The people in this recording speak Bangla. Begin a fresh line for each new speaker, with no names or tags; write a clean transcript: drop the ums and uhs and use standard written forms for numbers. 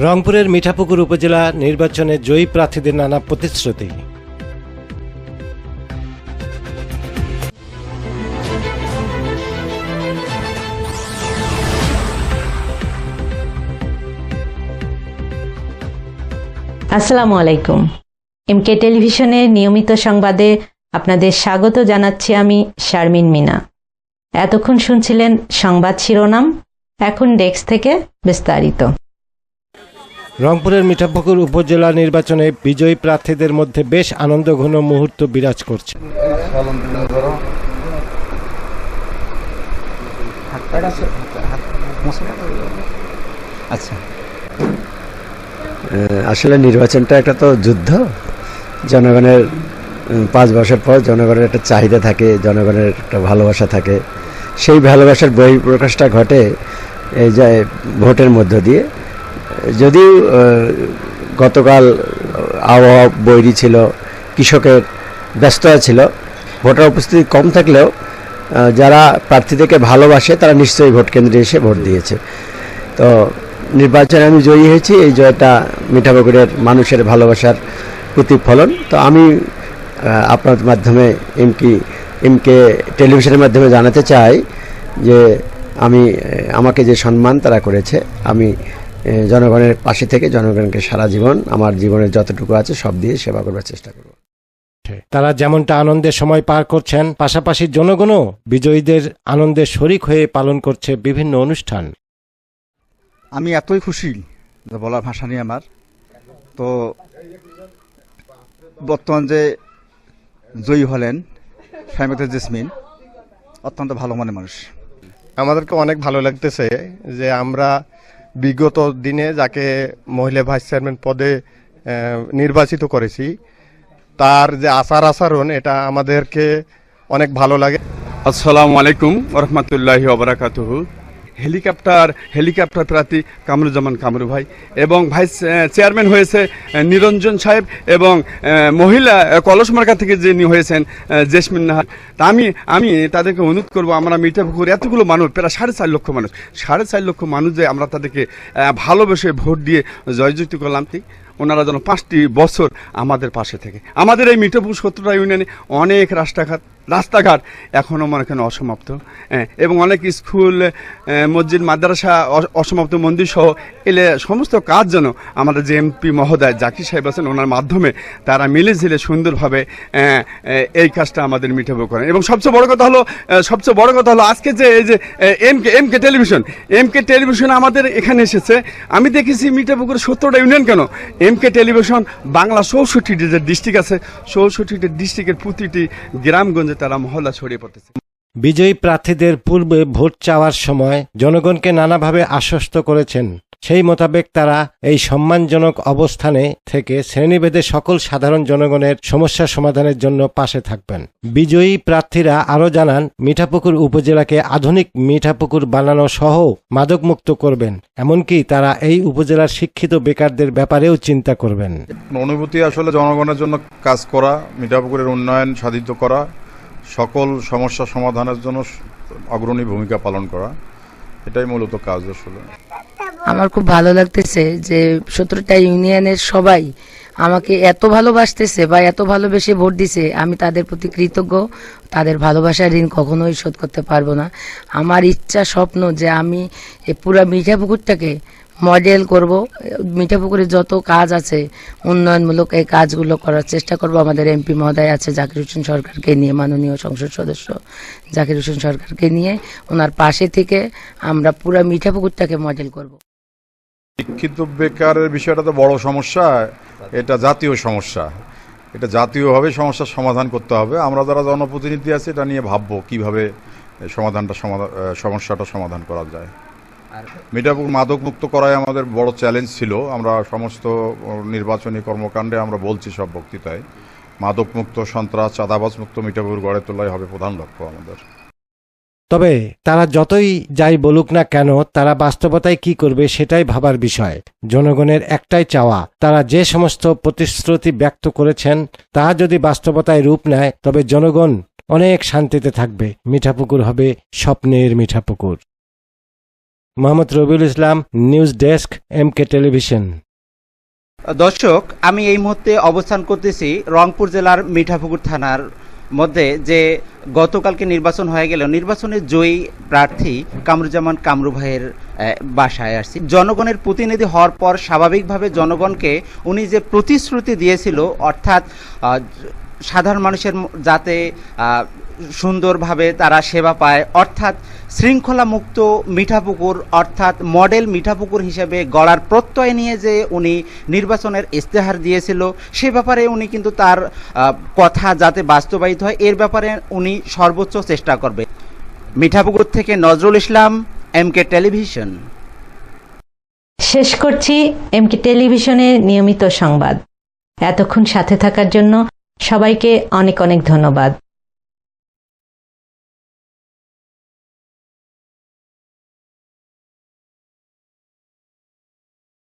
রংপুরের মিঠাপুকুর উপজেলা নির্বাচনে জয়ী প্রার্থীদের নানা প্রতিশ্রুতি।
আসসালামু আলাইকুম। এমকে টেলিভিশনের নিয়মিত সংবাদে আপনাদের স্বাগত জানাচ্ছি আমি শারমিন মিনা। এতক্ষণ শুনছিলেন সংবাদ শিরোনাম, এখন ডেস্ক থেকে বিস্তারিত।
রংপুরের মিঠাপুকুর উপজেলা নির্বাচনে বিজয়ী প্রার্থীদের মধ্যে বেশ আনন্দঘন মুহূর্ত বিরাজ করছে।
আসলে নির্বাচনটা একটা তো যুদ্ধ। জনগণের 5 বছর পর জনগণের একটা চাহিদা থাকে, জনগণের একটা ভালোবাসা থাকে। সেই ভালোবাসার বহিঃপ্রকাশটা ঘটে এই যে ভোটের মধ্য দিয়ে। যদিও গতকাল আবহাওয়া বৈরী ছিল, কৃষকের ব্যস্ততা ছিল, ভোটার উপস্থিতি কম থাকলেও যারা প্রার্থীদেরকে ভালোবাসে তারা নিশ্চয়ই ভোট কেন্দ্রে এসে ভোট দিয়েছে। তো নির্বাচনে আমি জয়ী হয়েছি, এই জয়টা মিঠাপুকুরের মানুষের ভালোবাসার প্রতিফলন। তো আমি আপনার মাধ্যমে এমকে টেলিভিশনের মাধ্যমে জানাতে চাই যে আমাকে যে সম্মান তারা করেছে, আমি জনগণের পাশে থেকে জনগণকে সারা জীবন আমার জীবনের যতটুকু আছে সব দিয়ে সেবা করবার চেষ্টা করব।
তারা যেমনটা আনন্দের সময় পার করছেন, পাশাপাশি জনগণও বিজয়ীদের আনন্দের শরিক হয়ে পালন করছে বিভিন্ন অনুষ্ঠান।
আমি এতই খুশি যে বলার ভাষা নেই আমার। তো বর্তমান যে জয়ী হলেন শাইমাতুল জেসমিন, অত্যন্ত ভালো মনের মানুষ।
আমাদেরকে অনেক ভালো লাগতেছে যে আমরা বিগত দিনে যাকে মহিলা ভাইস চেয়ারম্যান পদে নির্বাচিত করেছি, তার যে আচরণ এটা আমাদেরকে অনেক ভালো লাগে।
আসসালামু আলাইকুম ওরহমতুল্লাহি ওবারাকাতুহু। হেলিকপ্টার প্রার্থী কামরুজ্জামান কামরু ভাই এবং ভাইস চেয়ারম্যান হয়েছে নিরঞ্জন সাহেব এবং মহিলা কলস মার্কা থেকে যিনি হয়েছেন জেসমিন নাহার। তা আমি তাদেরকে অনুরোধ করবো, আমরা মিঠাপুকুর এতগুলো মানুষ, প্রায় 4.5 লক্ষ মানুষ, 4.5 লক্ষ মানুষ যে আমরা তাদেরকে ভালোবেসে ভোট দিয়ে জয়যুক্ত করলাম, ঠিক ওনারা যেন 5টি বছর আমাদের পাশে থেকে। আমাদের এই মিঠাপুকুর 17টা ইউনিয়নে অনেক রাস্তাঘাট এখনও মনে করেন অসমাপ্ত, এবং অনেক স্কুল, মসজিদ, মাদ্রাসা অসমাপ্ত, মন্দির সহ এলে সমস্ত কাজ যেন আমাদের যে এমপি মহোদয় জাকির সাহেব আছেন ওনার মাধ্যমে তারা মিলেঝিলে সুন্দরভাবে এই কাজটা আমাদের মিঠাপুকুর করেন। এবং সবচেয়ে বড় কথা হলো আজকে যে এই যে এমকে টেলিভিশন আমাদের এখানে এসেছে। আমি দেখেছি মিঠাপুকুর 17টা ইউনিয়ন কেন, এমকে টেলিভিশন বাংলা 64টি যে ডিস্ট্রিক্ট আছে, 64টি ডিস্ট্রিক্টের প্রতিটি গ্রামগঞ্জে তারা মহল্লা ছড়িয়ে পড়তেছে।
বিজয়ী প্রার্থীদের পূর্বে ভোট চাওয়ার সময় জনগণকে নানাভাবে আশ্বস্ত করেছেন। সেই মোতাবেক তারা এই সম্মানজনক অবস্থানে থেকে শ্রেণীভেদে সকল সাধারণ জনগণের সমস্যা সমাধানের জন্য পাশে থাকবেন। বিজয়ী প্রার্থীরা আরও জানান, মিঠাপুকুর উপজেলাকে আধুনিক মিঠাপুকুর বানানো সহ মাদকমুক্ত করবেন। এমনকি তারা এই উপজেলার শিক্ষিত বেকারদের ব্যাপারেও চিন্তা করবেন।
অনুভূতি আসলে জনগণের জন্য কাজ করা, মিঠাপুকুরের উন্নয়ন সাধিত করা, সকল সমস্যা সমাধানের জন্য অগ্রণী ভূমিকা পালন করা, এটাই মূলত কাজ। আসলে
আমার খুব ভালো লাগতেছে যে 17টা ইউনিয়নের সবাই আমাকে এত ভালোবাসতেছে বা এত ভালোবেসে ভোট দিছে। আমি তাদের প্রতি কৃতজ্ঞ। তাদের ভালোবাসার ঋণ কখনোই শোধ করতে পারবো না। আমার ইচ্ছা, স্বপ্ন যে আমি এই পুরা মিঠাপুকুরটাকে মডেল করব। মিঠাপুকুরে যত কাজ আছে উন্নয়নমূলক, এই কাজগুলো করার চেষ্টা করব। আমাদের এমপি মহোদয় আছে জাকির হোসেন সরকারকে নিয়ে, মাননীয় সংসদ সদস্য জাকির হোসেন সরকারকে নিয়ে, ওনার পাশে থেকে আমরা পুরা মিঠাপুকুরটাকে মডেল করব।
শিক্ষিত বেকারের বিষয়টা তো বড় সমস্যা, এটা জাতীয় সমস্যা, এটা জাতীয়ভাবে সমস্যার সমাধান করতে হবে। আমরা যারা জনপ্রতিনিধি আছে এটা নিয়ে ভাববো কিভাবে সমস্যাটা সমাধান করা যায়। মিঠাপুকুর মাদক মুক্ত করাই আমাদের বড় চ্যালেঞ্জ ছিল। আমরা সমস্ত নির্বাচনী কর্মকাণ্ডে আমরা বলছি, সব বক্তৃতায়, মাদক মুক্ত, সন্ত্রাস, চাঁদাবাজ মুক্ত মিঠাপুকুর গড়ে তোলাই হবে প্রধান লক্ষ্য আমাদের।
তবে তারা যতই যাই বলুক না কেন, তারা বাস্তবতায় কি করবে সেটাই ভাবার বিষয়। জনগণের একটাই চাওয়া, তারা যে সমস্ত প্রতিশ্রুতি ব্যক্ত করেছেন তা যদি বাস্তবতায় রূপ নেয় তবে জনগণ অনেক শান্তিতে থাকবে। মিঠাপুকুর হবে স্বপ্নের Mithapukur. Mohammad Rabiul Islam, news desk, MK television.
দর্শক, আমি এই মুহূর্তে অবস্থান করতেছি রংপুর জেলার মিঠাপুকুর থানার মধ্যে, যে গতকালকে নির্বাচন হয়ে গেল নির্বাচনের জয়ী প্রার্থী কামরুজ্জামান কামরু ভাইয়ের বাসায় আসছি। জনগণের প্রতিনিধি হওয়ার পর স্বাভাবিকভাবে জনগণকে উনি যে প্রতিশ্রুতি দিয়েছিল, অর্থাৎ সাধারণ মানুষের যাতে সুন্দরভাবে তারা সেবা পায়, অর্থাৎ শৃঙ্খলা মুক্ত মিঠাপুকুর অর্থাৎ মডেল মিঠাপুকুর হিসেবে গড়ার প্রত্যয় নিয়ে যে উনি নির্বাচনের ইস্তেহার দিয়েছিল, সে ব্যাপারে উনি কিন্তু তার কথা যাতে বাস্তবায়িত হয় এর ব্যাপারে উনি সর্বোচ্চ চেষ্টা করবে। মিঠাপুকুর থেকে নজরুল ইসলাম, এমকে টেলিভিশন।
শেষ করছি এমকে টেলিভিশনের নিয়মিত সংবাদ। এতক্ষণ সাথে থাকার জন্য সবাইকে অনেক অনেক ধন্যবাদ।